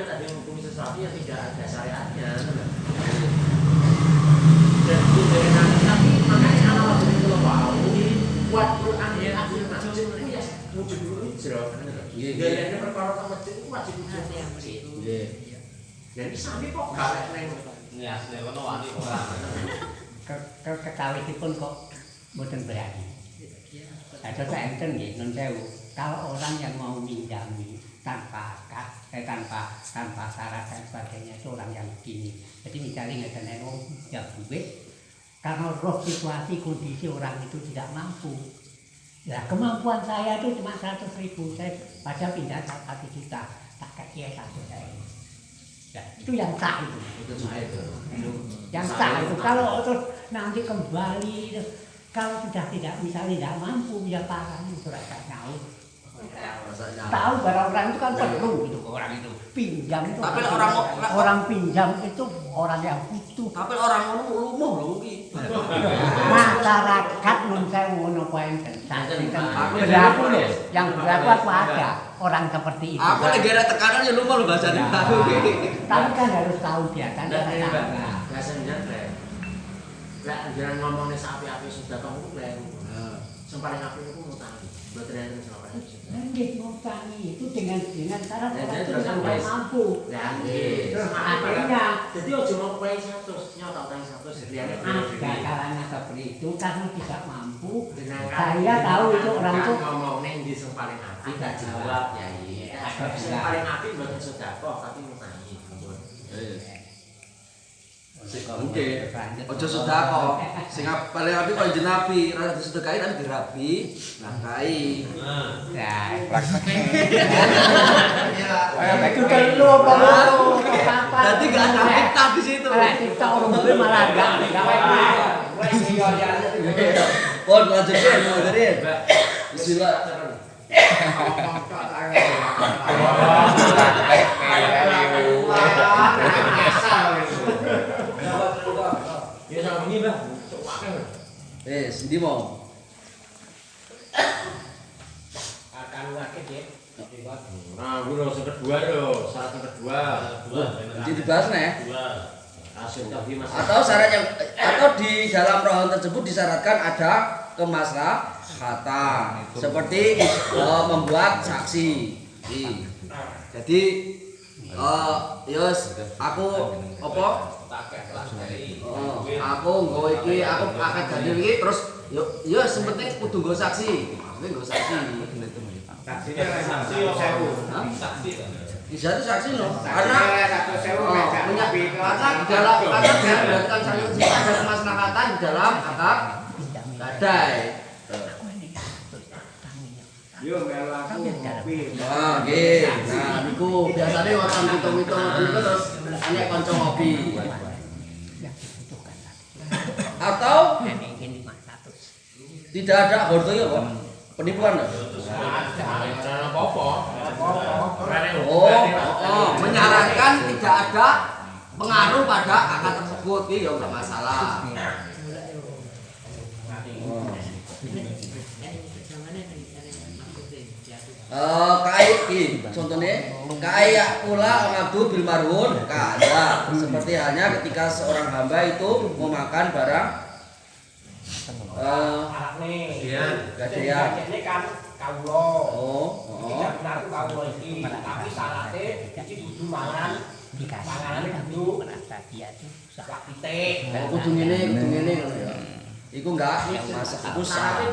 ada yang menghukumi sesuatu yang tidak ada syariatnya. Dan tapi makanya kalau itu lo mau buat Quran ya akhir masjid itu ya wujud dulu hijrah. Gaya perkara masjid itu wajib hijrah. Jadi sampai kok gak neng. Ya, asli kono wani ora. Kekawitipun kok mboten berani. Ada enten nggih nun sewu. Kalau orang yang mau minjami tanpa akad, tanpa syarat dan sebagainya itu orang yang begini. Jadi misalnya ngeten wong ya duit karena roh situasi kondisi orang itu tidak mampu. Ya kemampuan saya itu cuma 100.000, saya baca pindah 1 juta, tak kasih 1 saya. Ya, itu yang sah itu. Itu sah itu. Yang sah itu kalau terus nanti kembali kalau sudah tidak misalnya tidak mampu ya parah itu rasa nyaut. Tahu barang orang itu kan perlu itu orang itu pinjam itu. Tapi orang pinjam itu orang yang butuh. Tapi orang ngono lumuh lho iki. Masyarakat nun saya ngono kuwi enten. Berlaku lho, yang berlaku apa ada orang seperti itu. Aku lagi ada tekanan ya lumuh lho bahasane aku. Tapi kan harus tahu dia kan. Biasanya lek anjuran ngomongnya sapi-api sudah kamu lek. Sing paling apik iku ngutang. Mboten enten sing paling apik. Nggih ngutang itu dengan syarat orang itu sampai mampu. Lah nggih. Terus akhirnya jadi ojo mau kowe 100, nyotok utang 100 liyane. ada caranya seperti itu karena tidak mampu. Saya tahu itu orang itu ngomong ning ndi sing paling apik gak jawab ya iya. Sing paling apik mboten sedekah tapi ngutangi. Oke. Ojo sedekah. Sing paling apik kok jenapi, ora disedekahi tapi dirabi, nangkai. ya prakteknya. Itu telu apa loro? Dadi gak ada kita di situ. Kita orang gue malah enggak Pon lanjutin, lanjutin. Bismillah. Ya sama ini, Mbak. Sindi mau. Akan wakil ya. Nah, gue yang kedua loh, syarat yang kedua. Jadi dibahas nih. Atau syarat yang atau di dalam rohan tersebut disyaratkan ada kemaslahatan seperti membuat saksi. Jadi yos aku apa? Aku nggo iki aku akad dadi iki terus yo sementing kudu nggo saksi. Maksudnya nggo saksi. saksinya saksi yo 1000. Saksi. Bisa saksi loh. Karena dalam sanksi ada kemaslahatan di dalam akad gadai. Yo melu aku ngopi. Wah, nggih. Nah, niku biasane wonten hitung-hitung niku terus nek kanca ngopi. Atau tidak ada harta ya, Pak? Penipuan enggak? Ada apa-apa. Oh, menyarankan tidak ada pengaruh pada akad tersebut, ya enggak masalah. Contohnya kayak pula ngadu bil marhun kada seperti halnya ketika seorang hamba itu memakan barang gadean. Ini kan kawula. Tidak benar kawula iki, tapi syaratnya iki kudu mangan. Panganane kudu sak pitik. Kudu ngene ngono ya. Iku enggak masak iku sah.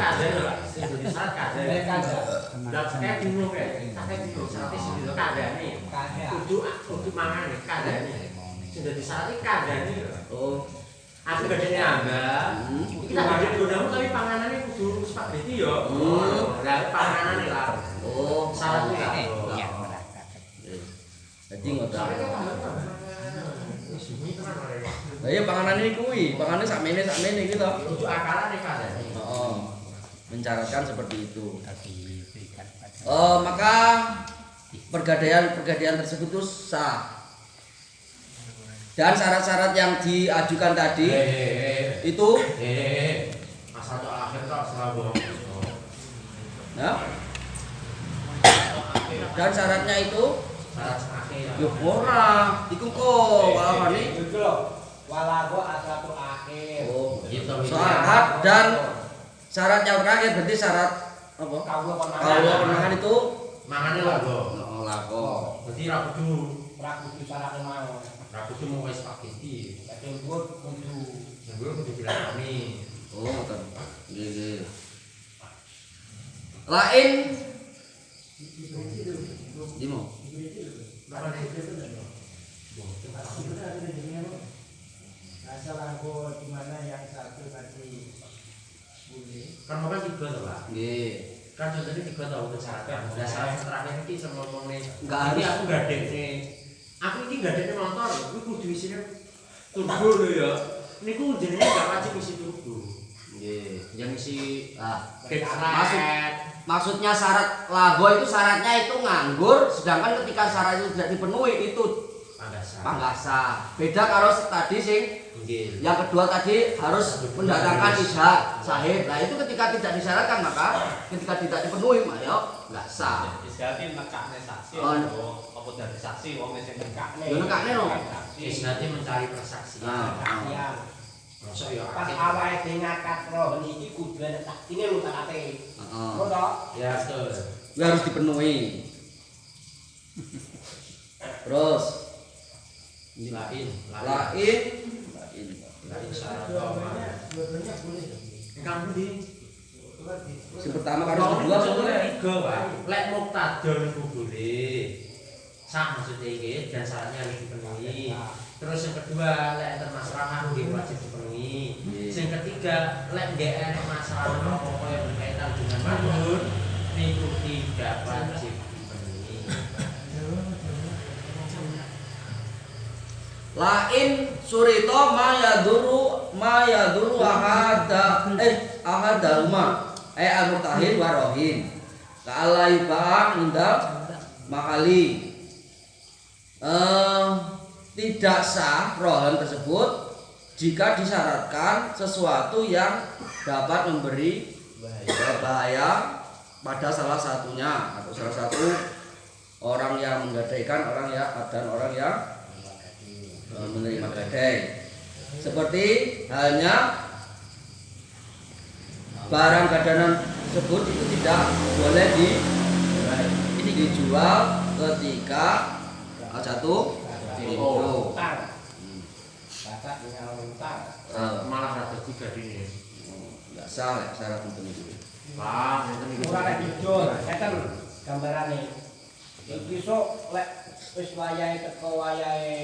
Kudu mangan kadane. Sudah disarati kadane. Oh. Aku gedene ambak. Kita gede gondamu tapi panganane kudu spaghetti ya. Lah panganane lah. Oh, syaratnya lah. Iya, Jadi ngoten. Lah iya panganan ini kuwi, panganan sakmene iki to. Kudu akalane kadane. Heeh. Mencaratkan seperti itu. Maka pergadaian tersebut itu sah. Dan syarat-syarat yang diajukan tadi itu asal tok akhir tok selalu. Nah. Dan syaratnya itu Syarat akhir. Yo ora, iku kok walane. Itu loh. Walago asratu akhir. Oh, Gitu. syarat dan syarat yang terakhir berarti syarat apa? Kaulo Kalau konangan itu Mangane lago. lago. Berarti ra kudu Ragu di syaratnya mau. ra kudu mau wis spaghetti. Tapi gue kudu. Yang gue kudu dilakoni. Oh, ngoten. Nggih. Lain Dimo. Asal aku di mana yang satu tadi boleh. Kan mau kan 3 to, Pak. Nggih. Kan contohnya 3 tahun kesehatan. Udah salah terakhir iki sama ngomongnya. Enggak Ini harus. aku gadekne. Aku iki gadekne motor, kuwi kudu isine turbo lho ya. Niku jenenge gak wajib isi turbo. Nggih. Yang isi maksudnya syarat lago itu syaratnya itu nganggur, sedangkan ketika syarat itu tidak dipenuhi itu panggasa. Beda kalau tadi sing yang kedua tadi harus mendatangkan ishak sahid. Nah itu ketika tidak disyaratkan maka ketika tidak dipenuhi maka nggak sah. Istilahnya nekakne saksi apa dari saksi wong sing nekakne. Yo nekakne lho. Istilahnya mencari persaksian. Nah, Masuk ya. pas awake dhewe ngakat roh niki kudu ana saktine lu sakate. Heeh. Ngono. Ya betul. Itu harus dipenuhi. Terus Lain. lain Syarat Dua-duanya boleh. kamu di yang pertama harus kedua boleh. 3, Pak. Lek muktadon iku boleh. Sah maksudnya iki dan syaratnya harus dipenuhi. Terus yang kedua lek enten masalah nggih wajib dipenuhi. Yang ketiga lek nggak ada masalah apa-apa yang berkaitan dengan mahur niku tidak wajib dipenuhi. Lain surito mayaduru ahadalma al-murtahid warohin ka'alai ba'ang indal mahali. Tidak sah rohan tersebut jika disyaratkan sesuatu yang dapat memberi bahaya pada salah satunya atau salah satu orang yang menggadaikan dan orang yang menerima gadai. Seperti halnya barang gadanan tersebut itu tidak boleh dijual ketika jatuh tempo. Bapak dengan utang. Malah rada 3 dini. Enggak sah ya syarat itu. Pak, ngeten iki. Ora lek jujur, ngeten gambarane. Iki sok lek wis wayahe teko wayahe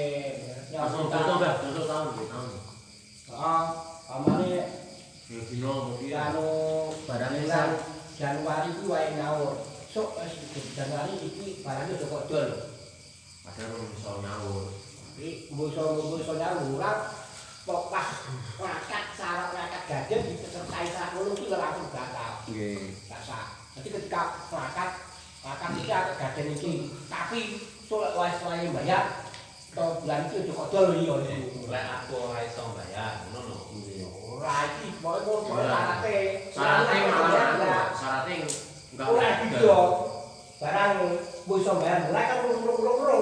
Langsung contoh, Mbak. Contoh tahun. Heeh, pamane Ya dino mungkin. anu Barangnya bulan Januari ku wae nyaur. Sok Januari iki barangnya udah kok dol. Padahal belum bisa nyaur. Iki mboso nyaur kok pas wakat syarat wakat gajen disertai syarat ngono ki langsung batal. Nggih. Gak sah. Jadi ketika wakat iki akad gajen iki tapi sok wae bayar to bulan iki udah kok dol yo. Lek aku ora iso bayar, ngono lho. Ora iki pokoke syaratnya. Syaratnya enggak Ora gitu. Barang iso bayar mulai kan loro.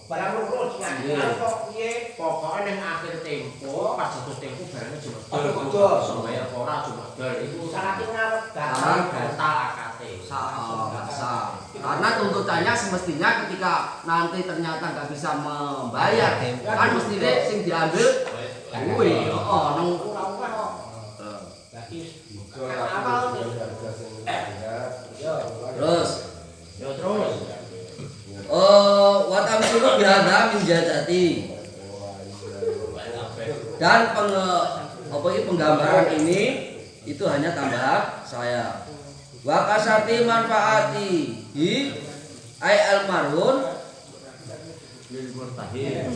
Barang loro sing kok piye? Pokoknya yang akhir tempo, pas jatuh tempo barangnya cuma Betul. bisa bayar ora cuma itu Syaratnya ngarep batal batal. AKT. Nggak sah. Karena tuntutannya semestinya ketika nanti ternyata nggak bisa membayar, kan mestinya sing diambil kuwi. Nang Ora-ora kok. Berarti terus Yo terus. wat amsilu bihadza min jazati. Dan penggambaran ini itu hanya tambahan saya. Wa kasati manfaatihi ay almarhun lil murtahid.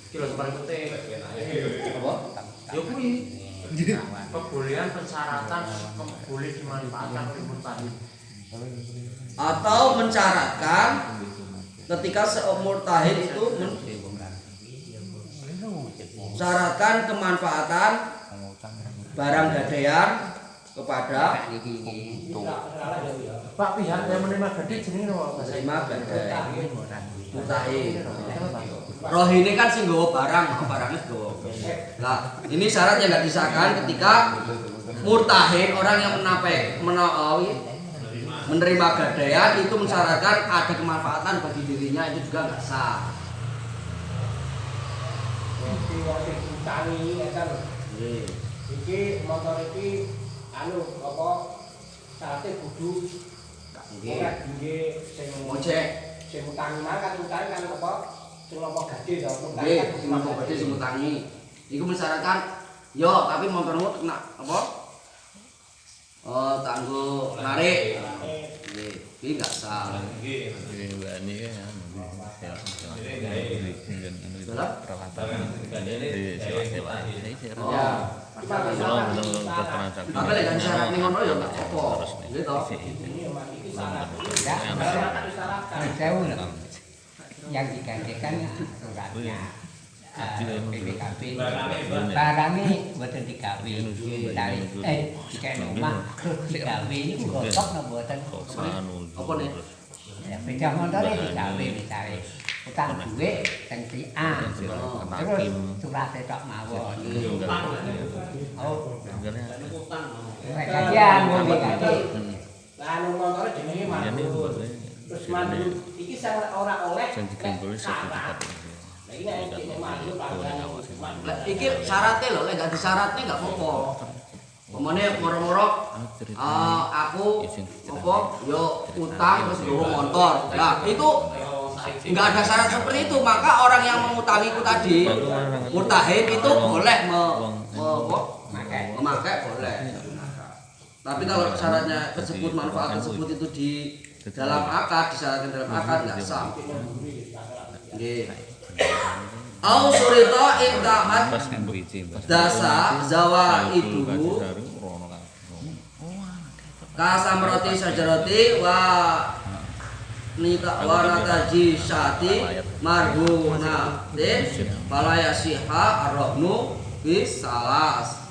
Kilo paling penting. Apa? Yo kuwi. Kebolehan pensyaratan boleh dimanfaatkan oleh murtahid. Atau mencaratkan ketika murtahid itu syaratkan kemanfaatan barang gadaian kepada Pak pihak yang menerima gaji jenenge apa? menerima gadai mutahin. Roh ini kan sing nggawa barang, barangnya nggawa. Nah, ini syarat yang nggak disahkan ketika murtahin orang yang menerima gadaian itu mensyaratkan ada kemanfaatan bagi dirinya, itu juga nggak sah. Iki wong sing diutangi ngeten. Nggih. Iki motor iki anu apa syaratnya kudu Nggih. ora nggih sing Ojek. sing utangi kan utangi kan apa sing apa gede to utangi Nggih, kan sing mampu gede sing ngutangi. Iku mensyaratkan yo tapi motormu kena apa? Oh, tanggo narik. Nggih, iki enggak sah. Tapi lek kan syarat ning ngono ya enggak apa. Nggih to. Sewu loh. Yang digantikan suratnya PPKB barangnya buatan digawe dari jika rumah terus digawe ini gosok no buatan Apa nih? ya beda motornya digawe misalnya utang duit yang si A terus suratnya tak mawon kajian mau digawe lah anu motor jenenge mandur terus mandur iki sing ora oleh sertifikat. Lah iki nek jenenge mandur Lek iki syaratnya lho, lek enggak disyaratnya enggak apa-apa. Pemane moro-moro aku apa yo utang terus nggawa motor. Nah, itu enggak ada syarat seperti itu, maka orang yang mengutangiku tadi murtahin itu boleh memakai boleh. Tapi kalau syaratnya tersebut manfaat tersebut itu di dalam akad, disyaratkan dalam akad enggak sah. Nggih. Au surita intahat dasa zawa itu kasamroti sajaroti wa nataji syati marhunatin falaya siha arrohnu bis salas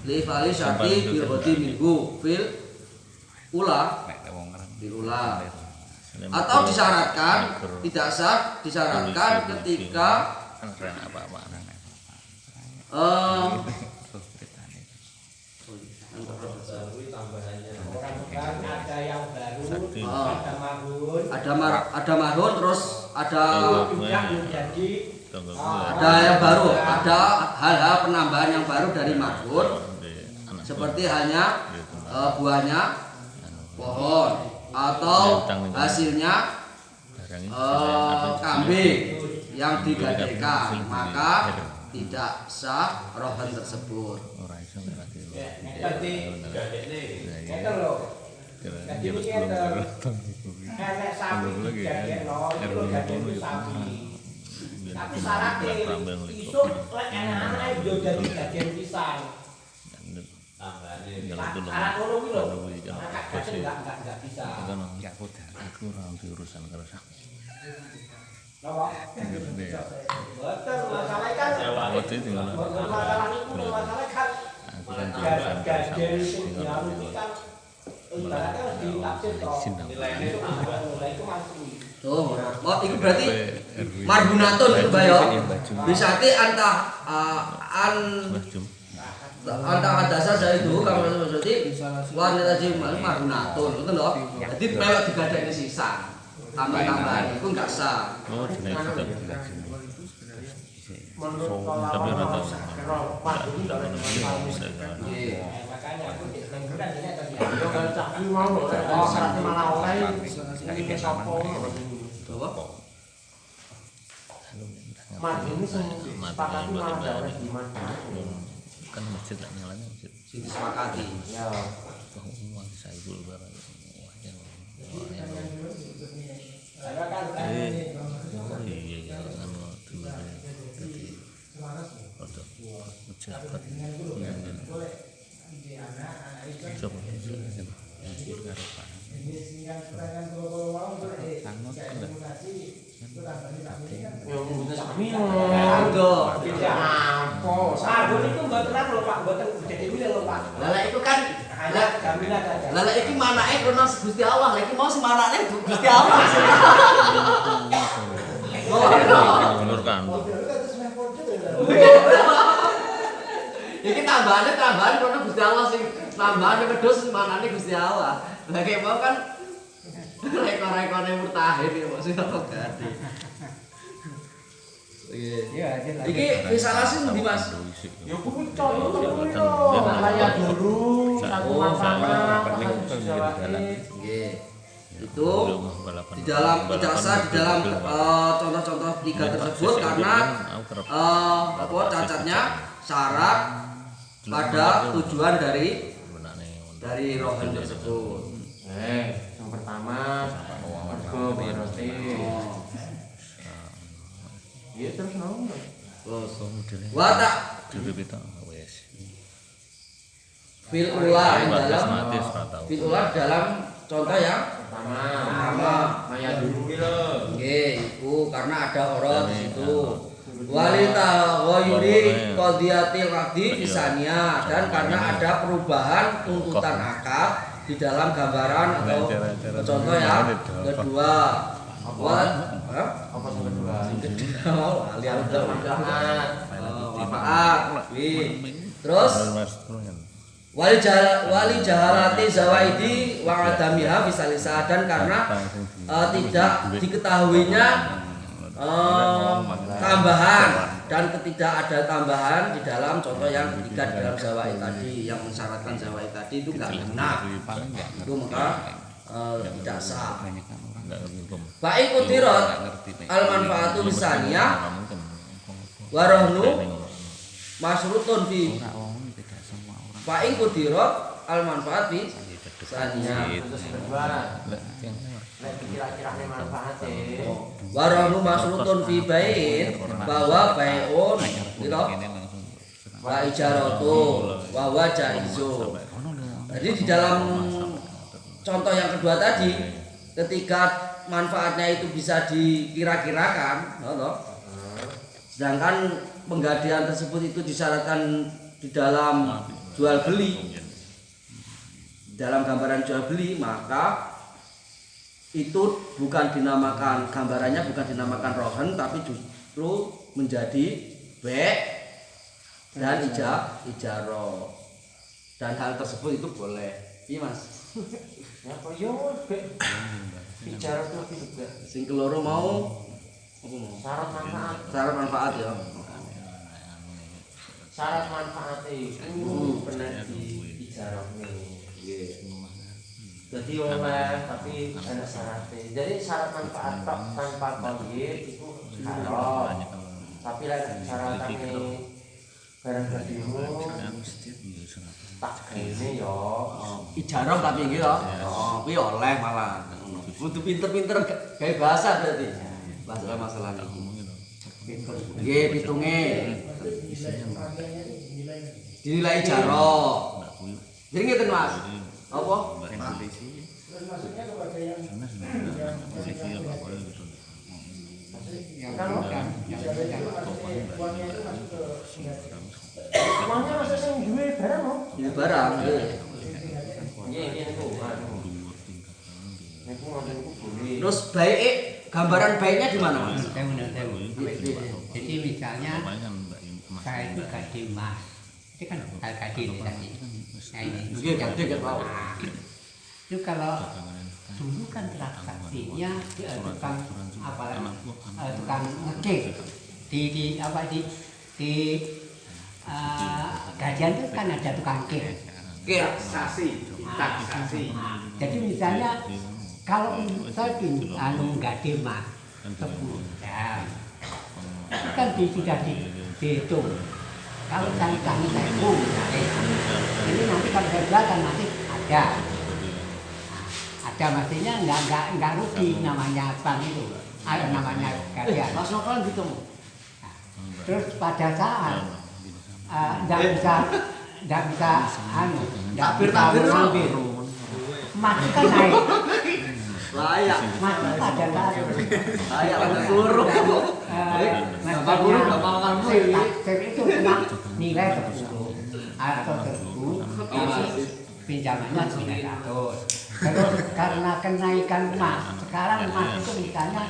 li fali syati bilhoti minggu fil ula atau disyaratkan tidak sah disyaratkan ketika ada yang baru ada marhun terus ada jadi yang baru, ada hal-hal penambahan yang baru dari marhun seperti hanya buahnya pohon atau hasilnya kambing yang digadaikan, maka tidak sah rohan tersebut. Kita loh. Jadi ini enek sapi digadekno, itu gadekno sapi. Tapi syaratnya isuk lek enak-enak yo dadi gaden pisan. Anak ngono kuwi lho. Anak gaden enggak bisa. Aku ora urusan karo sak. Napa? Betul, masalah kan. Masalah niku masalah kan. Gaden sing diaru iki kan ibaratnya harus ditafsir toh. Nilainya itu masih. Oh, itu berarti marhunatun itu bayo. Bisati anta adasa saya itu kalau maksudnya wanita jimal marhunatun itu loh. Jadi melok digadekne sisa. Tambah-tambahan itu enggak sah. Oh, jenis juga. Menurut kalau madu tidak ada masalah. Makanya aku dengeran ini tadi. Yo kan cak mau lho, syaratnya malah oleh iki sapa. Apa? Madu ini sing sepakati malah daerah di mana? Kan masjid tak nyalanya masjid. Sing disepakati. Ya. Wah, saya dulu barang. Karena kan iya anu dulu jadi untuk mencepat coba Yo mboten sami lho. Anggo. apa? Sabun itu mboten lho Pak, mboten gede-gede lho Pak. Lah itu kan Ayat jaminan ada. Lah lek iki manake krono Gusti Allah, lek iki mau sing manake Gusti Allah. Menurutkan. Iki tambahan krono Gusti Allah sing tambahane wedhus sing manane Gusti Allah. Lah kek mau kan rekor-rekore murtahid ya maksud apa gade. Iya, jelas. Iki risalasi ndi Mas? Ya kuwi namanya dulu satu makanan Nggih. Itu di dalam ijazah di dalam contoh-contoh tiga tersebut karena apa cacatnya syarat pada tujuan dari rohan tersebut. Yang pertama mergo berarti iya terus nang Terus watak fil ulah dalam contoh yang pertama maya dulu ki lho. nggih iku karena ada huruf di situ. Walita ghayri qadiyatil qadi fisania dan karena ada perubahan tuntutan akad di dalam gambaran atau contoh yang kedua. Apa sing kedua? Manfaat. Terus wali jahalati zawaidi wa adamiha bisalisa dan karena tidak diketahuinya tambahan dan tidak ada tambahan di dalam contoh yang ketiga di dalam zawaid tadi yang mensyaratkan zawaid tadi itu enggak benar. Itu maka tidak sah. Baik kudirat al manfaatu misalnya warahnu masrutun fi Fa'in kudirat al manfaat fi saniya. Terus kedua nek kira-kirane manfaate Warahnu masrutun fi bai'in bahwa bai'un gitu. Wa ijaratu wa huwa jaizu. Jadi di dalam contoh yang kedua tadi ketika manfaatnya itu bisa dikira-kirakan, sedangkan penggadian tersebut itu disyaratkan di dalam jual beli, dalam gambaran jual beli, maka itu bukan dinamakan gambarannya bukan dinamakan rohan tapi justru menjadi be' dan ijaroh dan hal tersebut itu boleh. Iya Mas. ya kok yo bicara tuh juga Sing keloro mau apa mau? syarat manfaat ya. syarat manfaat itu benar di ijarahnya. Jadi oleh tapi ada syaratnya. Jadi syarat manfaat tanpa qayyid itu haram. Tapi lek syaratane barang gadimu tak ini yo Ijarah tapi nggih ya. Kuwi oleh malah. Kudu pinter-pinter gawe bahasa berarti. Masalah iki. Nggih pitunge. Dinilai ijarah. Jadi ngeten Mas. Apa? Maksudnya kepada yang Kan uangnya itu masuk ke uangnya masih sing duwe barang loh. Ini barang. Iya niku. Niku ngoten niku boleh. Terus baik gambaran baiknya di mana Mas? Jadi misalnya saya itu gade emas, itu kan hal gade ini tadi. Nah ini, Nggih gade kan mau. Itu kalau dulu kan transaksinya tukang apa tukang ngekek di apa di gajian itu kan ada tukang kek. Taksasi. Jadi misalnya kalau saya gade emas 10 jam itu kan sudah dihitung. Kalau saya kami ini nanti kalau saya jual kan nanti ada mestinya enggak rugi namanya bank itu. Namanya gajian. Mas Nokal gitu. Terus pada saat enggak bisa Takbir ngambil. Mati kan naik. Layak. Mati pada saat Layak ada seluruh. Bapak guru enggak mau kamu itu cuma nilai 10 atau 1000. pinjamannya 900. Terus karena kenaikan emas, sekarang emas itu misalnya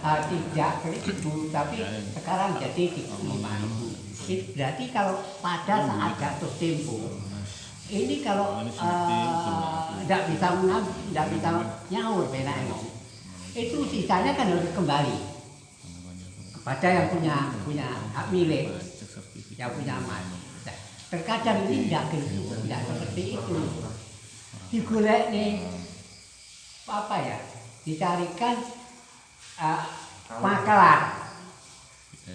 tidak 1.000 tapi sekarang jadi 5.000. Berarti kalau pada saat jatuh tempo ini kalau tidak bisa nyaur benaknya, itu sisanya kan harus kembali kepada yang punya hak milik, yang punya emas. Nah, terkadang ini tidak seperti itu. Digolek nih apa ya? Dicarikan makelar.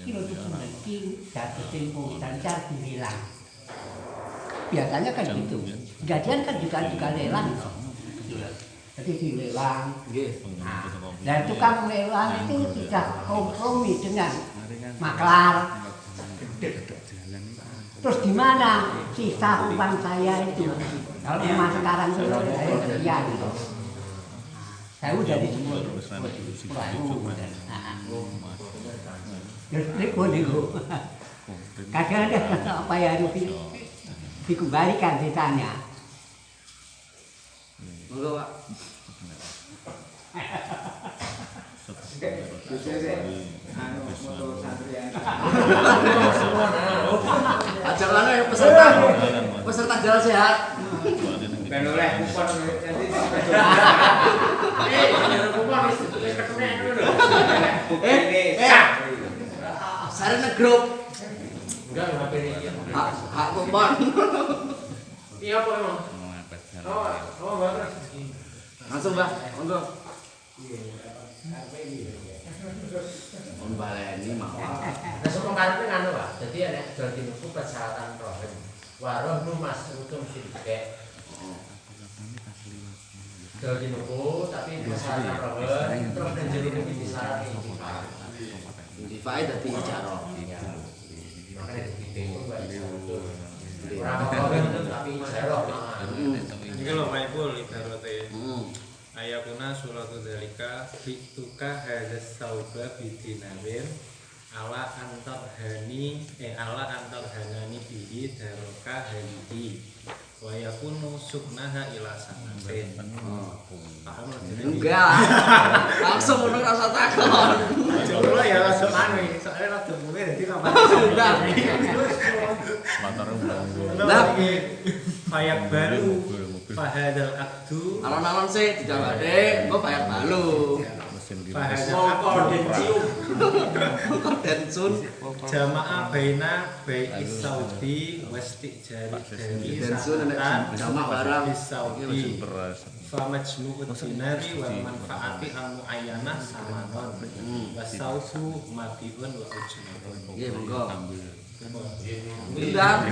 Kilo itu jatuh tempo dan cari hilang. Biasanya kan gitu. Gajian kan juga lelang. Jadi dilelang. Nah, dan tukang lelang itu sudah kompromi dengan maklar. Terus gimana sisa uang saya itu? Kalau emas sekarang itu saya sekian. Saya udah di semua. Nego. Kadang-kadang apa ya dikembalikan sisanya. Monggo, Pak. Ajarannya peserta jalan sehat. Ben oleh kupon nanti Sarana grup. enggak HP ini. Hak kupon. Iya apa emang? Oh, bagus. Langsung, Mbak. Monggo. Baleni mawon. Nah, sok kemarin nganu, Pak. Dadi nek jual dinuku persyaratan rohen. Waroh nu Mas untung sithik. Jual dinuku tapi persyaratan rohen terus dan jadi iki disarani. Difai dadi ijarah. Makanya dipindah buat orang rohen tapi ijarah. Iki lho Pak Ipul ibarate. Ayakuna suratu dzalika fituka hadzas sauba bidinarin ala antar hanani bihi daroka halihi wa yakunu suknaha ila sanatin. Paham lho jenenge? Enggak. Langsung ngono rasa takon. Coba ya langsung anu iki soalnya rada mule dadi kapan. Nah, payak baru fahadal akdu Alon-alon sih dijawabke, engko bayar balu. fahadal Densun jamaah baina bai'is saudi wastijari dari Densun nek jamak barang saudi famajmu'ud dinari wal manfaati al muayyanah samanon wasaufu mabiun wa ujnun. nggih monggo. Ndang.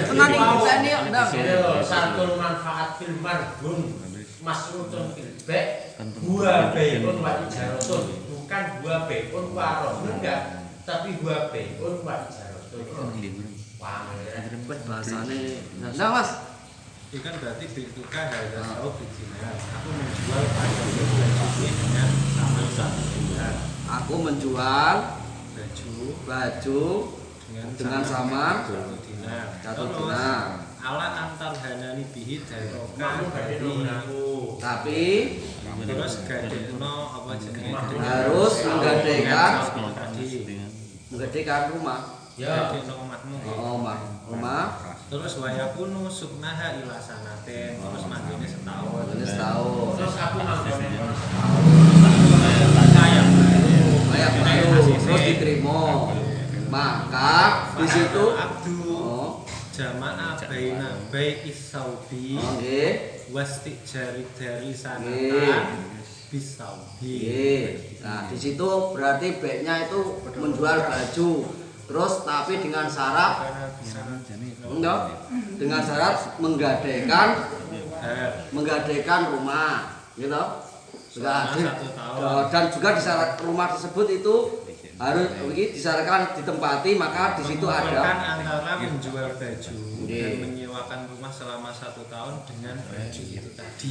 Tenan iki bisa nih, Ndang. Sartul manfaat fil marbun masrutun fil ba' huwa bai'un wa ijaratun. Bukan huwa bai'un wa rohun enggak, tapi huwa bai'un wa ijaratun. Wah, Ribet bahasane. Ndang, Mas. Itu kan berarti bituka harga tahu bijinan. Aku menjual pada baju dengan sama dinar. Aku menjual Baju dengan sama satu dinar. satu Terus, dinar. ala antar hanani bihi daroka kamu gak aku. Tapi terus gadekno apa jenenge harus menggadekan tadi rumah. Ya, gadekno omahmu. Oh, rumah. Terus wayakunu suknaha ila sanaten. Terus manggone setahun. Ini setahun. terus aku nganggur. Kayak baru terus diterima. Maka di situ abdu oh, jamaah baina bai'is saudi nggih. wastijari dari Nggih. sanatan bisaudi. Nggih. Nah, di situ berarti baiknya itu menjual baju. Terus tapi dengan syarat enggak, dengan syarat menggadaikan rumah, gitu. Selama 1 tahun. Dan juga di syarat rumah tersebut itu harus disyaratkan ditempati, maka di situ Mengumpulkan ada antara menjual baju Nggih. dan menyewakan rumah selama 1 tahun dengan baju itu tadi.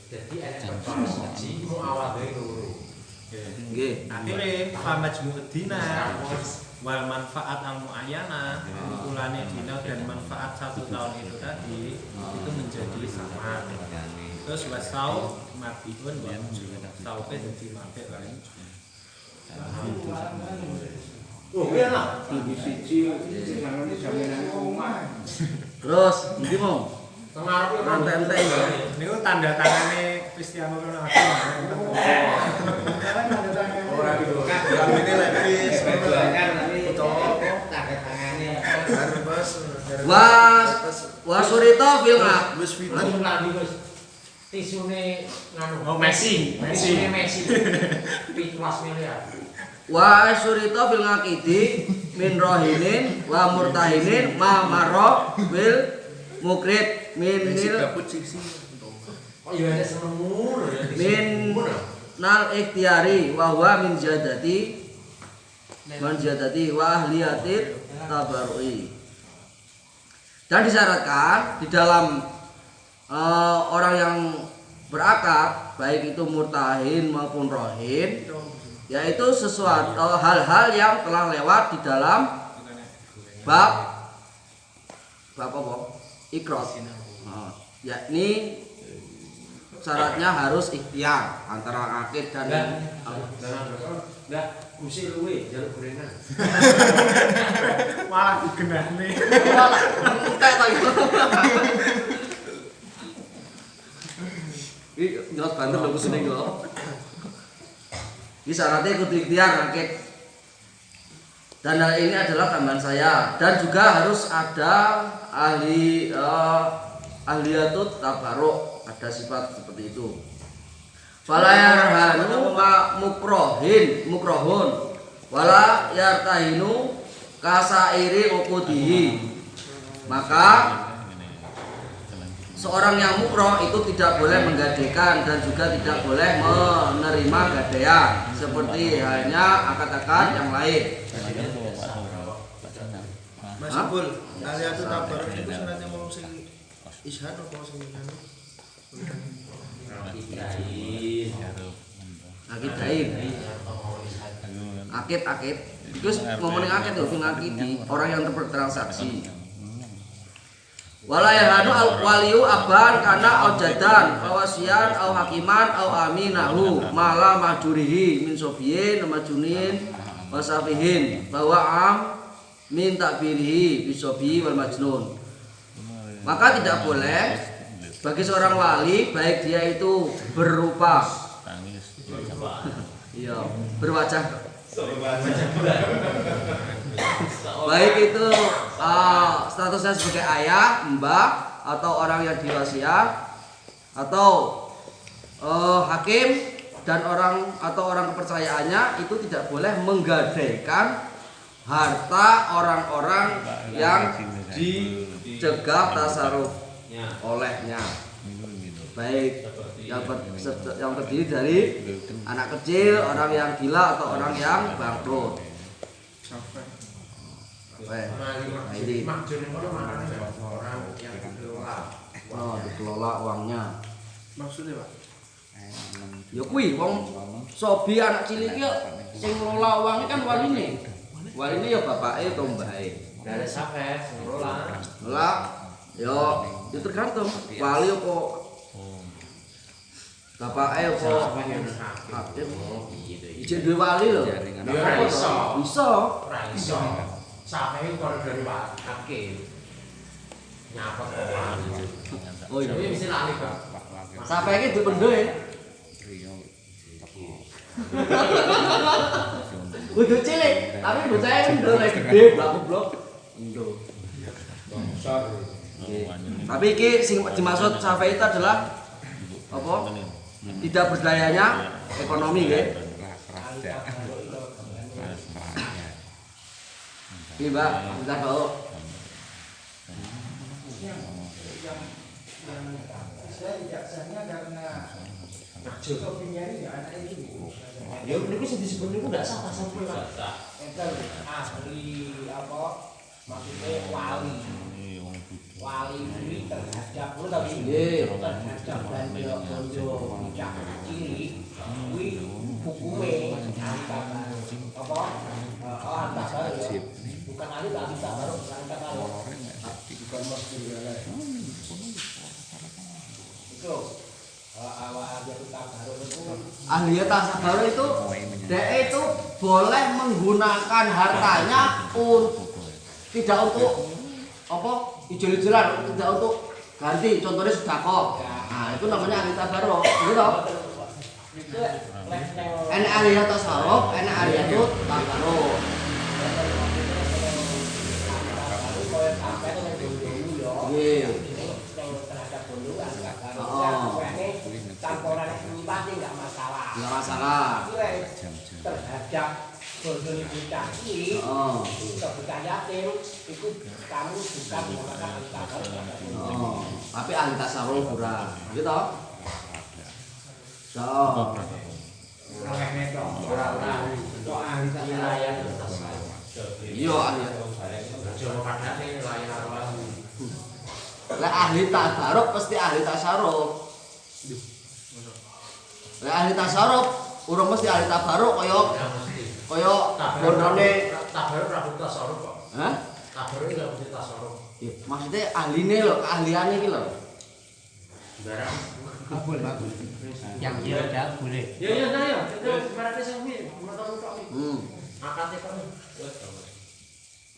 Jadi ada perkara siji mau awal dari loro. nggih. Akhirnya famajmu'ud dinar wal manfaat al muayyana mulane dina dan manfaat 1 tahun itu tadi itu menjadi sama. Terus wasau mabihun wa sauke dadi mabih lain. Oh, iya lah. Terus iki mau Tengarep rantai-rantai ya. Niku tanda tangane Cristiano Ronaldo. ora gitu. Ini levis. Tanda tangannya. Wasurito fil Wis fitan. Langsung lagi Gus. Tisune nganu. Oh, Messi. Tisune Messi. 17 miliar. wa surito fil ngaqidi min rohinin wa murtahinin ma marra bil mukrid min Oh iya ada semur ya. min nal ikhtiari wa huwa min jadati wa ahliyatit tabarrui. Dan disyaratkan di dalam orang yang berakad baik itu murtahin maupun rohin, yaitu sesuatu hal-hal yang telah lewat di dalam bab apa? Ikrar. Yakni syaratnya harus ikhtiar antara akid dan Enggak, kusi luwe jaluk gorengan. Malah digenahne. entek ta gitu. Iki jelas banter lho kusine kok. Ini syaratnya kudu ikhtiar akid. Dan hal ini adalah tambahan saya dan juga harus ada ahliyatut tabarruk, ada sifat seperti itu. Fala yarhanu ma mukrohun wala yartahinu kasairi uqudihi. Maka seorang yang mukroh itu tidak boleh menggadaikan dan juga tidak boleh menerima gadaian seperti halnya akad-akad yang lain. Mas Ibul, aliatu tabaruk itu sunatnya mau sing ishad apa sing anu? Akid. Terus ngomongin akid lho, fil akidi, orang yang bertransaksi. Wala yahanu al waliyu aban kana aujadan awasian au hakiman au aminahu mala majurihi min sofiyin majunin wasafihin bahwa am min takbirihi bisofi wal majnun. Maka tidak boleh bagi seorang wali baik dia itu berupa berwajah baik itu statusnya sebagai ayah, mbah atau orang yang diwasiat atau hakim dan orang kepercayaannya itu tidak boleh menggadaikan harta orang-orang yang dicegah tasarruf olehnya, baik yang terdiri dari anak kecil, orang yang gila atau orang yang bangkrut. Ini orang yang dikelola uangnya. Maksudnya Pak? Ya kuwi wong sobi anak cilik ya sing ngelola uangnya kan waline. Waline ya bapake utawa mbake. dari sampai ngelola. Lah, ya tergantung wali apa bapake apa hakim. Ijek duwe wali lho. Ya iso. Bisa. Sampai kalau dari hakim. Nyapa kok wali. Oh iya. Ini mesti lali kok. Sampai iki dipendho ya. Kudu cilik, tapi bocahnya ndo lek gede blak-blok. Ndo. Tapi iki sing dimaksud Safai itu adalah apa? Tidak berdayanya ekonomi nggih. Iya, Mbak, kita tahu. Ya niku sing disebut niku ndak sah sampai Pak. Ahli apa? Maksudnya wali. Wali ini terhadap tapi terhadap bondo bocah ciri kuwi hukume antara apa? Antara ahli tasabaro itu dia itu boleh menggunakan hartanya tidak untuk apa ijol-ijolan, tidak untuk ganti, contohnya sedekah. Nah, itu namanya ahli tasarruf, gitu. Enak ahli tasarruf, enak ahli itu tasarruf. Nggih. Enggak masalah. Enggak masalah. Terhadap bojone bocah iki, bocah yatim iku kamu bukan menggunakan tasarruf. Tapi ahli tasarruf ora, gitu. So. Iya ahli. Lah ahli tasarruf pasti ahli tasarruf. Lah ahli tasarruf urung mesti ahli tabaruk kaya bondone tabaruk ra butuh tasarruf kok. Hah? Tabaruk enggak butuh tasarruf. Ya, maksudnya ahline lho, keahliane iki lho. Barang Yang tidak boleh. ya nah ya, itu ibaratnya sing kuwi, motor tok iki. Akate kok.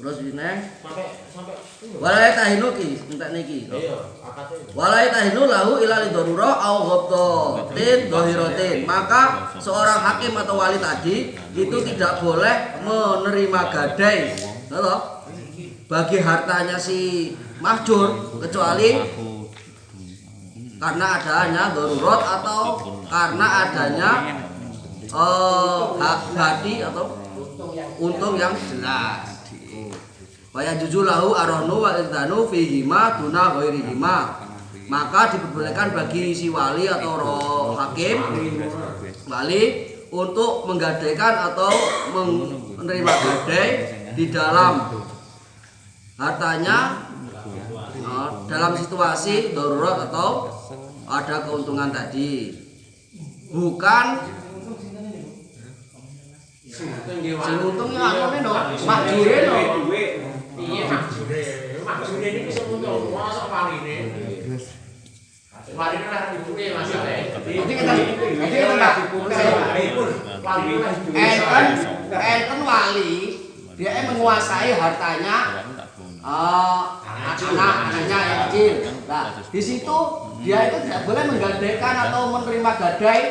Terus ini Sampai walai tahinu ki, entek niki. iya, akate. Walai tahinu lahu ila lidharura au ghabtatin dhahiratin. Maka seorang hakim atau wali tadi itu tidak boleh menerima gadai, betul? Bagi hartanya si mahjur kecuali karena adanya darurat atau karena adanya hati atau untung yang jelas. Waya jujulahu arahnu wa idhanu fihima duna ghairihima. Maka diperbolehkan bagi si wali atau hakim wali untuk menggadaikan atau menerima gadai di dalam hartanya dalam situasi darurat atau ada keuntungan tadi. Bukan sing untung ya apa no? Mahjure no. Iya makjure. Makjure ini bisa untung, mosok waline. Waline lah ibuke masalahe. Jadi kita enggak enten wali dia menguasai hartanya anaknya yang kecil. Nah, di situ dia itu tidak boleh menggadaikan atau menerima gadai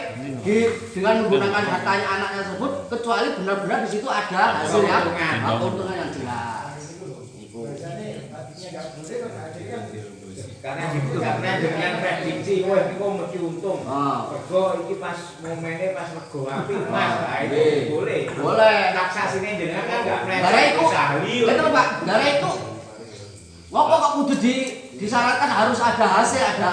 dengan menggunakan hartanya anaknya tersebut kecuali benar-benar di situ ada hasil yang keuntungan yang jelas. Karena dengan prediksi wah iki kok mesti untung. Mergo iki pas momennya pas rego apik Mas. Itu boleh. Boleh. Taksasine jenengan kan enggak Gara itu, betul Pak. Gara itu ngopo kok kudu disyaratkan harus ada hasil, ada